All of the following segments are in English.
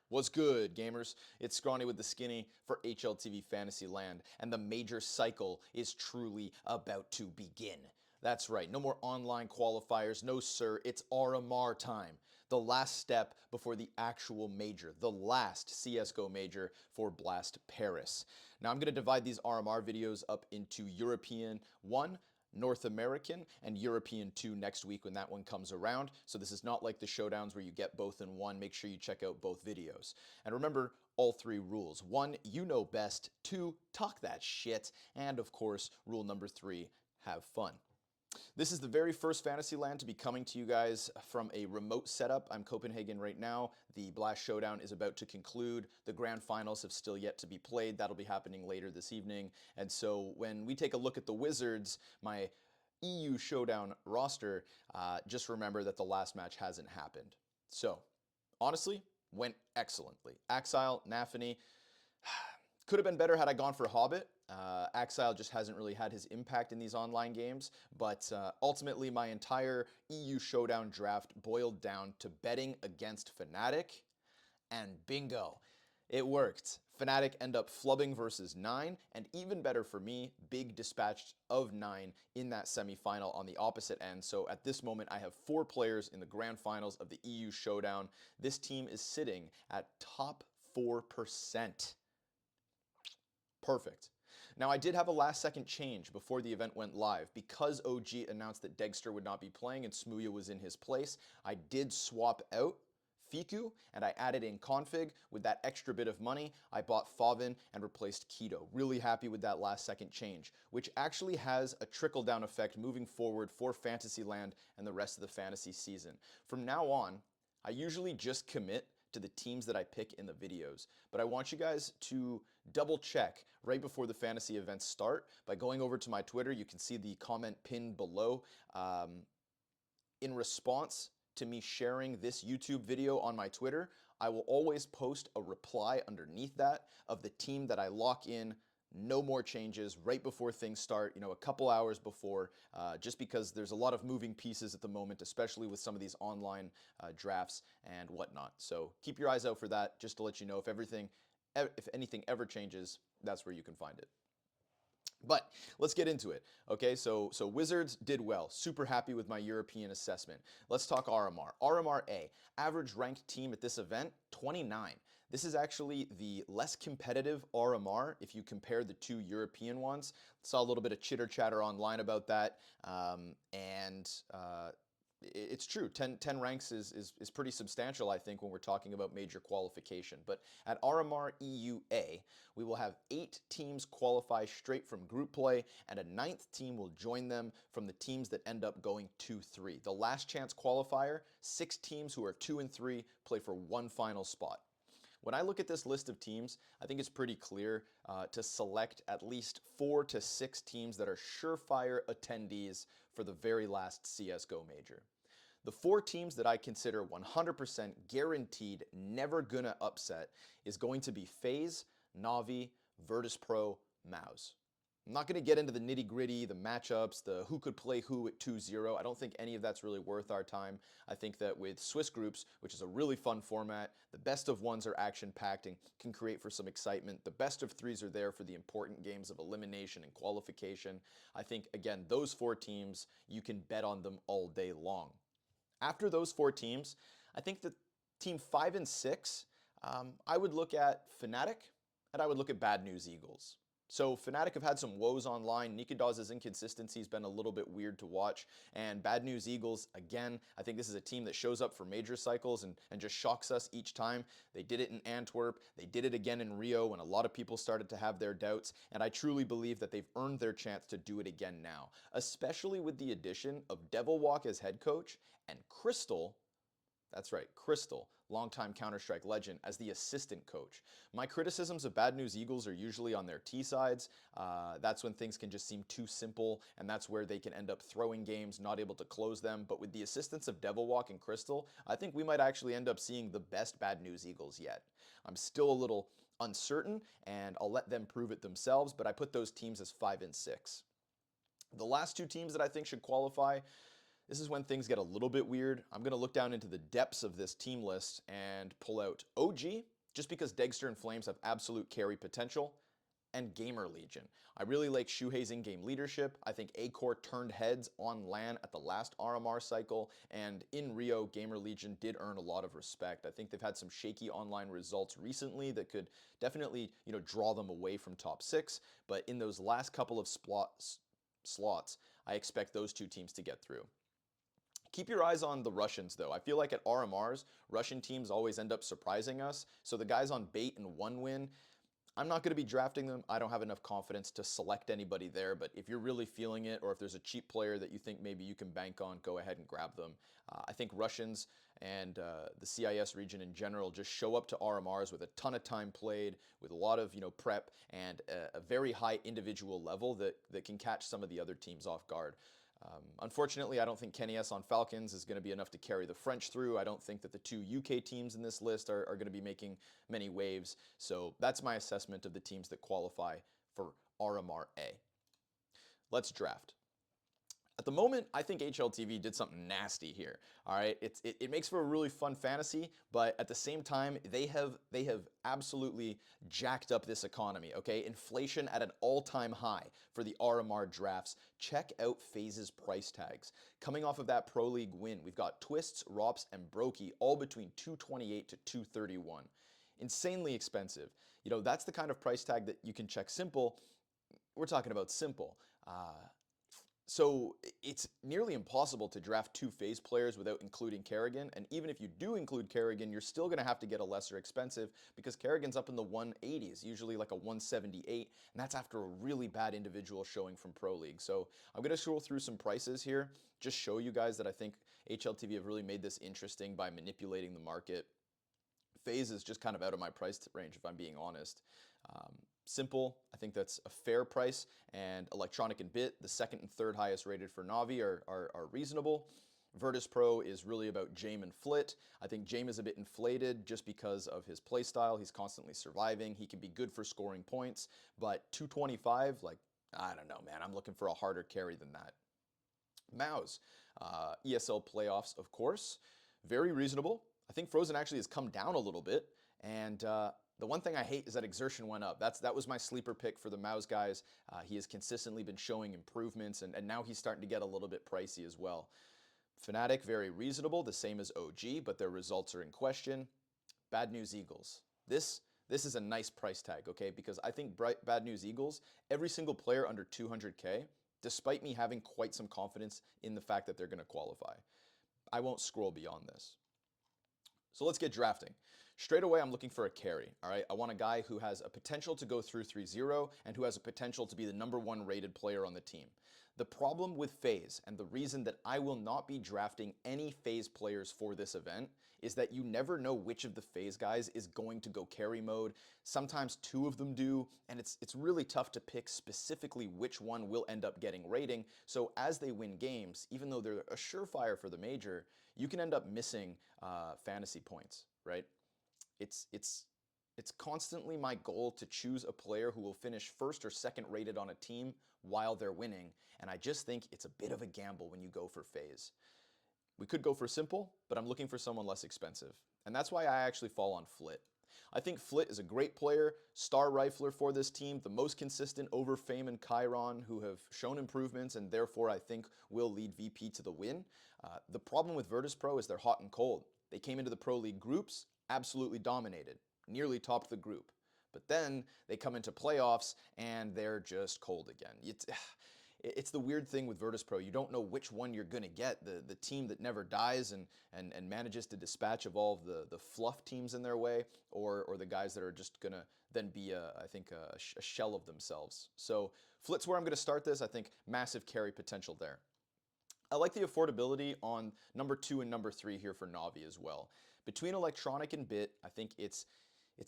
What's good, gamers? It's Scrawny with the Skinny for HLTV Fantasy Land, and the major cycle is truly about to begin. That's right, no more online qualifiers, no sir, it's RMR time. The last step before the actual major, the last CSGO major for Blast Paris. Now I'm going to divide these RMR videos up into European 1, North American, and European 2 next week when that one comes around. So this is not like the showdowns where you get both in one. Make sure you check out both videos. And remember all three rules. 1, you know best. 2, talk that shit. And of course, rule number 3, have fun. This is the very first Fantasyland to be coming to you guys from a remote setup. I'm Copenhagen right now. The Blast Showdown is about to conclude. The grand finals have still yet to be played. That'll be happening later this evening. And so when we take a look at the Wizards, my EU Showdown roster, just remember that the last match hasn't happened. So, honestly, went excellently. Axile, Nafany, could have been better had I gone for Hobbit. Axile just hasn't really had his impact in these online games, but ultimately my entire EU Showdown draft boiled down to betting against Fnatic, and bingo, it worked. Fnatic end up flubbing versus 9, and even better for me, Big dispatched of 9 in that semifinal on the opposite end. So at this moment, I have 4 players in the grand finals of the EU Showdown. This team is sitting at top 4%. Perfect. Now, I did have a last-second change before the event went live. Because OG announced that Degster would not be playing and Smooya was in his place, I did swap out Fiku, and I added in Config. With that extra bit of money, I bought Favin and replaced Keto. Really happy with that last-second change, which actually has a trickle-down effect moving forward for Fantasyland and the rest of the fantasy season. From now on, I usually just commit to the teams that I pick in the videos. But I want you guys to double check right before the fantasy events start by going over to my Twitter. You can see the comment pinned below. In response to me sharing this YouTube video on my Twitter, I will always post a reply underneath that of the team that I lock in. No more changes right before things start, a couple hours before, just because there's a lot of moving pieces at the moment, especially with some of these online drafts and whatnot. So keep your eyes out for that, just to let you know if anything ever changes, that's where you can find it. But let's get into it. Okay, so Wizards did well. Super happy with my European assessment. Let's talk RMR. RMR A, average ranked team at this event, 29. This is actually the less competitive RMR if you compare the 2 European ones. Saw a little bit of chitter chatter online about that, it's true. 10 ranks is pretty substantial, I think, when we're talking about major qualification. But at RMR EUA, we will have 8 teams qualify straight from group play, and a 9th team will join them from the teams that end up going 2-3. The last chance qualifier, 6 teams who are 2 and 3 play for 1 final spot. When I look at this list of teams, I think it's pretty clear to select at least 4 to 6 teams that are surefire attendees for the very last CSGO major. The 4 teams that I consider 100% guaranteed never gonna upset is going to be FaZe, Navi, VirtusPro, MOUZ. I'm not going to get into the nitty-gritty, the matchups, the who could play who at 2-0. I don't think any of that's really worth our time. I think that with Swiss groups, which is a really fun format, the best of ones are action-packed and can create for some excitement. The best of 3s are there for the important games of elimination and qualification. I think, again, those 4 teams, you can bet on them all day long. After those 4 teams, I think that team 5 and 6, I would look at Fnatic, and I would look at Bad News Eagles. So Fnatic have had some woes online. Nikadaz's inconsistency has been a little bit weird to watch. And Bad News Eagles, again, I think this is a team that shows up for major cycles and just shocks us each time. They did it in Antwerp. They did it again in Rio when a lot of people started to have their doubts. And I truly believe that they've earned their chance to do it again now, especially with the addition of Devilwalk as head coach and Crystal. That's right, Crystal, longtime Counter-Strike legend, as the assistant coach. My criticisms of Bad News Eagles are usually on their T sides. That's when things can just seem too simple, and that's where they can end up throwing games, not able to close them. But with the assistance of Devilwalk and Crystal, I think we might actually end up seeing the best Bad News Eagles yet. I'm still a little uncertain, and I'll let them prove it themselves, but I put those teams as 5 and 6. The last 2 teams that I think should qualify, this is when things get a little bit weird. I'm going to look down into the depths of this team list and pull out OG just because Degster and Flames have absolute carry potential, and Gamer Legion. I really like Shuhei's in-game leadership. I think A-Core turned heads on LAN at the last RMR cycle, and in Rio, Gamer Legion did earn a lot of respect. I think they've had some shaky online results recently that could definitely, draw them away from top 6, but in those last couple of slots, I expect those two teams to get through. Keep your eyes on the Russians, though. I feel like at RMRs, Russian teams always end up surprising us, so the guys on bait and 1win, I'm not going to be drafting them. I don't have enough confidence to select anybody there, but if you're really feeling it, or if there's a cheap player that you think maybe you can bank on, go ahead and grab them. I think Russians and the CIS region in general just show up to RMRs with a ton of time played, with a lot of prep, and a very high individual level that can catch some of the other teams off guard. Unfortunately, I don't think Kenny S on Falcons is going to be enough to carry the French through. I don't think that the 2 UK teams in this list are going to be making many waves. So that's my assessment of the teams that qualify for RMR-A. Let's draft. At the moment, I think HLTV did something nasty here. All right, it makes for a really fun fantasy, but at the same time, they have absolutely jacked up this economy. Okay, inflation at an all-time high for the RMR drafts. Check out FaZe's price tags. Coming off of that Pro League win, we've got Twists, Rops, and Brokey all between 228 to 231. Insanely expensive. That's the kind of price tag that you can check simple. We're talking about simple. So it's nearly impossible to draft 2 FaZe players without including Kerrigan, and even if you do include Kerrigan, you're still going to have to get a lesser expensive because Kerrigan's up in the 180s, usually like a 178, and that's after a really bad individual showing from Pro League. So I'm going to scroll through some prices here, just show you guys that I think HLTV have really made this interesting by manipulating the market. FaZe is just kind of out of my price range, if I'm being honest. Simple, I think that's a fair price, and Electronic and Bit, the 2nd and 3rd highest rated for Navi, are reasonable. VirtusPro is really about Jame and Flit. I think Jame is a bit inflated just because of his playstyle. He's constantly surviving. He can be good for scoring points, but 225, I don't know, man. I'm looking for a harder carry than that. Mouse, ESL playoffs, of course. Very reasonable. I think Frozen actually has come down a little bit, and the one thing I hate is that Exertion went up. That was my sleeper pick for the Mouse guys. He has consistently been showing improvements, and now he's starting to get a little bit pricey as well. Fnatic, very reasonable, the same as OG, but their results are in question. Bad News Eagles. This is a nice price tag, okay? Because I think Bad News Eagles, every single player under 200K, despite me having quite some confidence in the fact that they're going to qualify. I won't scroll beyond this. So let's get drafting. Straight away, I'm looking for a carry, all right? I want a guy who has a potential to go through 3-0 and who has a potential to be the #1 rated player on the team. The problem with FaZe, and the reason that I will not be drafting any FaZe players for this event, is that you never know which of the FaZe guys is going to go carry mode. Sometimes 2 of them do, and it's really tough to pick specifically which one will end up getting rating. So as they win games, even though they're a surefire for the major, you can end up missing fantasy points, right? It's constantly my goal to choose a player who will finish 1st or 2nd rated on a team while they're winning, and I just think it's a bit of a gamble when you go for FaZe. We could go for simple, but I'm looking for someone less expensive, and that's why I actually fall on Flit. I think Flit is a great player, star rifler for this team, the most consistent over Fame and Chiron, who have shown improvements and therefore I think will lead VP to the win. The problem with VirtusPro is they're hot and cold. They came into the Pro League groups, absolutely dominated, nearly topped the group. But then they come into playoffs and they're just cold again. It's the weird thing with VirtusPro. You don't know which one you're going to get. The team that never dies and manages to dispatch of all of the fluff teams in their way, or the guys that are just going to then be, I think, a shell of themselves. So Flit's where I'm going to start this. I think massive carry potential there. I like the affordability on #2 and #3 here for Navi as well. Between Electronic and Bit, I think it's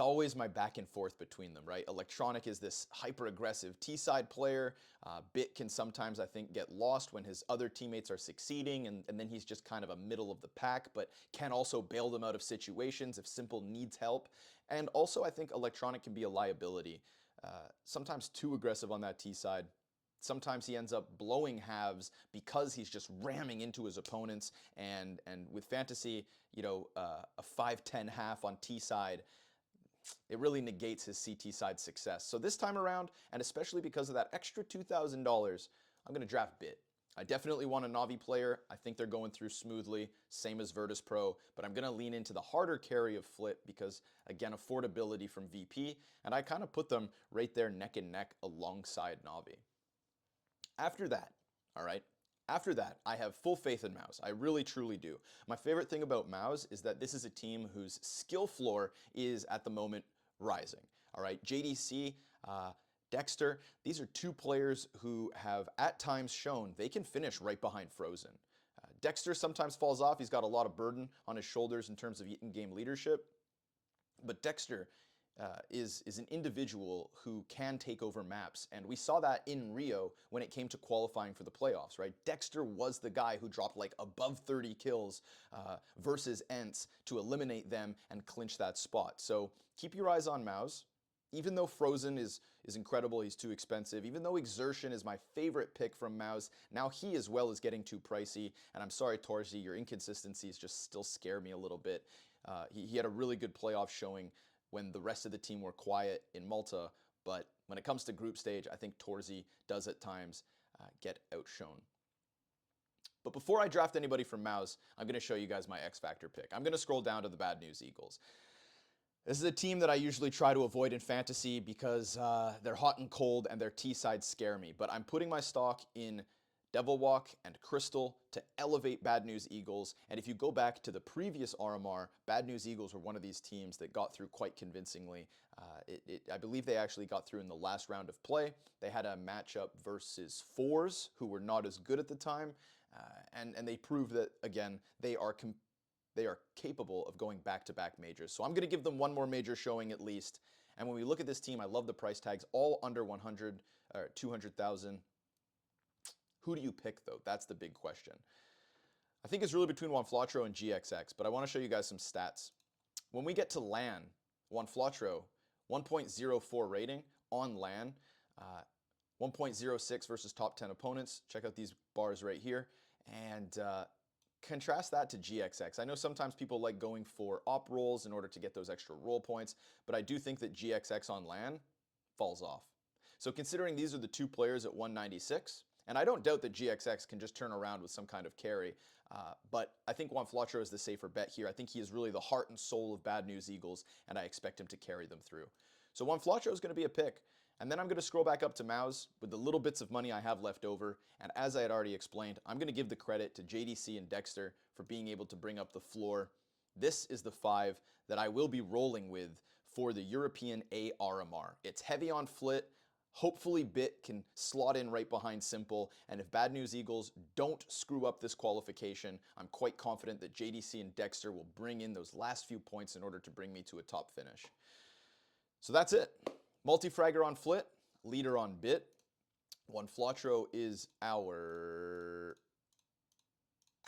always my back and forth between them, right? Electronic is this hyper-aggressive T-side player. Bit can sometimes, I think, get lost when his other teammates are succeeding, and then he's just kind of a middle of the pack, but can also bail them out of situations if Simple needs help. And also, I think Electronic can be a liability. Sometimes too aggressive on that T-side. Sometimes he ends up blowing halves because he's just ramming into his opponents, and with Fantasy, a 5-10 half on T side, it really negates his CT side success. So this time around, and especially because of that extra $2,000, I'm going to draft Bit. I definitely want a Navi player. I think they're going through smoothly, same as VirtusPro, but I'm going to lean into the harder carry of Flit because, again, affordability from VP, and I kind of put them right there neck and neck alongside Navi. After that, all right, after that, I have full faith in Mouse. I really, truly do. My favorite thing about Mouse is that this is a team whose skill floor is, at the moment, rising. All right, JDC, Dexter, these are two players who have at times shown they can finish right behind Frozen. Dexter sometimes falls off. He's got a lot of burden on his shoulders in terms of in-game leadership. But Dexter is an individual who can take over maps. And we saw that in Rio when it came to qualifying for the playoffs, right? Dexter was the guy who dropped like above 30 kills versus Ents to eliminate them and clinch that spot. So keep your eyes on Mouse. Even though Frozen is incredible, he's too expensive. Even though Exertion is my favorite pick from Mouse, now he as well is getting too pricey. And I'm sorry, Torzi, your inconsistencies just still scare me a little bit. He had a really good playoff showing when the rest of the team were quiet in Malta, but when it comes to group stage, I think Torzi does at times get outshone. But before I draft anybody from Mouse, I'm going to show you guys my X Factor pick. I'm going to scroll down to the Bad News Eagles. This is a team that I usually try to avoid in fantasy because they're hot and cold and their T-sides scare me. But I'm putting my stock in Devil Walk and Crystal to elevate Bad News Eagles. And if you go back to the previous RMR, Bad News Eagles were one of these teams that got through quite convincingly. I believe they actually got through in the last round of play. They had a matchup versus Fours, who were not as good at the time. And they proved that, again, they are capable of going back-to-back majors. So I'm going to give them one more major showing at least. And when we look at this team, I love the price tags, all under 100 or 200,000. Who do you pick, though? That's the big question. I think it's really between Juanflotro and GXX, but I want to show you guys some stats. When we get to LAN, Juanflotro, 1.04 rating on LAN, 1.06 versus top 10 opponents. Check out these bars right here. And contrast that to GXX. I know sometimes people like going for op rolls in order to get those extra roll points, but I do think that GXX on LAN falls off. So considering these are the two players at 196, and I don't doubt that GXX can just turn around with some kind of carry, but I think Juanflotro is the safer bet here. I think he is really the heart and soul of Bad News Eagles, and I expect him to carry them through. So Juanflotro is going to be a pick. And then I'm going to scroll back up to Mouse with the little bits of money I have left over. And as I had already explained, I'm going to give the credit to JDC and Dexter for being able to bring up the floor. This is the 5 that I will be rolling with for the European ARMR. It's heavy on Flit. Hopefully Bit can slot in right behind Simple. And if Bad News Eagles don't screw up this qualification, I'm quite confident that JDC and Dexter will bring in those last few points in order to bring me to a top finish. So that's it. Multi-fragger on Flit, leader on Bit. Juanflotro is our...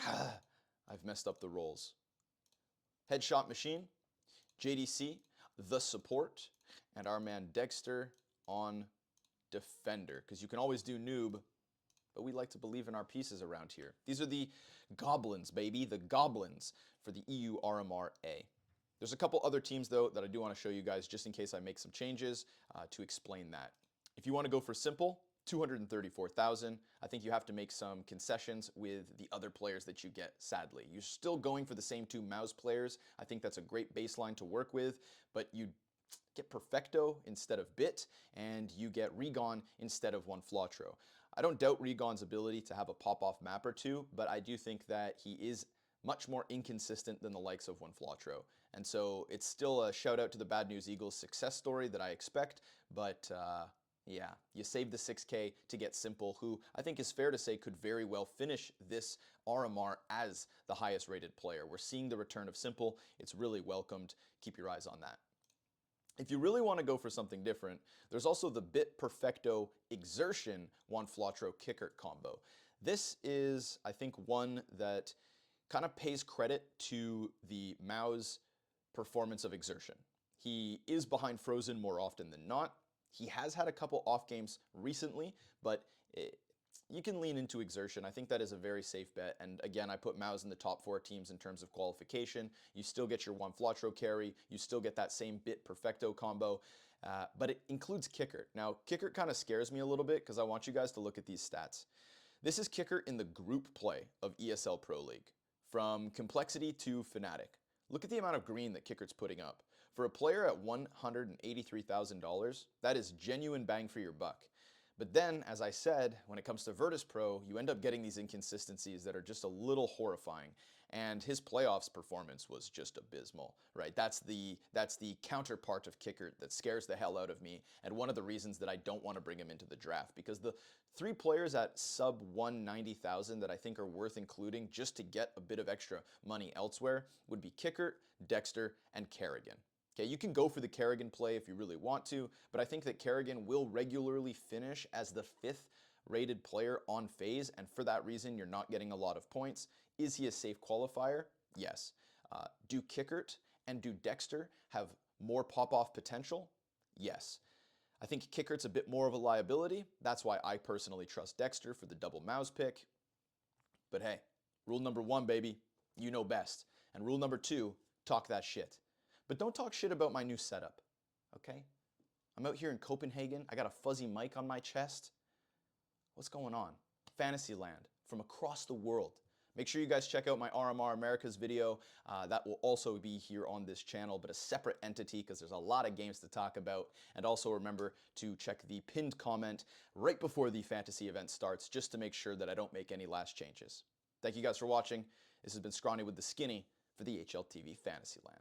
I've messed up the roles. Headshot Machine, JDC, the support, and our man Dexter on Defender. Because you can always do noob, but we like to believe in our pieces around here. These are the goblins, baby, the goblins for the EU RMR A. There's a couple other teams, though, that I do want to show you guys just in case I make some changes to explain that. If you want to go for Simple, 234,000. I think you have to make some concessions with the other players that you get, sadly. You're still going for the same 2 Mouse players. I think that's a great baseline to work with, but you get Perfecto instead of Bit, and you get Regon instead of Juanflotro. I don't doubt Regon's ability to have a pop-off map or two, but I do think that he is much more inconsistent than the likes of Juanflotro. And so it's still a shout out to the Bad News Eagles success story that I expect, but yeah, you save the 6K to get Simple, who I think is fair to say could very well finish this RMR as the highest rated player. We're seeing the return of Simple. It's really welcomed. Keep your eyes on that. If you really want to go for something different, there's also the Bit Perfecto Exertion Juanflotro Kicker combo. This is, I think, one that kind of pays credit to the Mao's performance of Exertion. He is behind Frozen more often than not. He has had a couple off games recently, but you can lean into exertion. I think that is a very safe bet. And again, I put Mouse in the top 4 teams in terms of qualification. You still get your 1 Flatro carry. You still get that same bit perfecto combo. But it includes Kickert. Now, Kickert kind of scares me a little bit because I want you guys to look at these stats. This is Kickert in the group play of ESL Pro League. From complexity to Fnatic. Look at the amount of green that Kickert's putting up. For a player at $183,000, that is genuine bang for your buck. But then, as I said, when it comes to VirtusPro, you end up getting these inconsistencies that are just a little horrifying. And his playoffs performance was just abysmal, right? That's the counterpart of Kickert that scares the hell out of me, and one of the reasons that I don't want to bring him into the draft, because the 3 players at sub 190,000 that I think are worth including just to get a bit of extra money elsewhere would be Kickert, Dexter, and Kerrigan. Okay, you can go for the Kerrigan play if you really want to, but I think that Kerrigan will regularly finish as the 5th rated player on FaZe, and for that reason, you're not getting a lot of points. Is he a safe qualifier? Yes. Do Kickert and do Dexter have more pop-off potential? Yes. I think Kickert's a bit more of a liability. That's why I personally trust Dexter for the double Mouse pick. But hey, rule number 1, baby, you know best. And rule number 2, talk that shit. But don't talk shit about my new setup, okay? I'm out here in Copenhagen. I got a fuzzy mic on my chest. What's going on? Fantasyland from across the world. Make sure you guys check out my RMR Americas video. That will also be here on this channel, but a separate entity because there's a lot of games to talk about. And also remember to check the pinned comment right before the fantasy event starts just to make sure that I don't make any last changes. Thank you guys for watching. This has been Scrawny with the Skinny for the HLTV Fantasyland.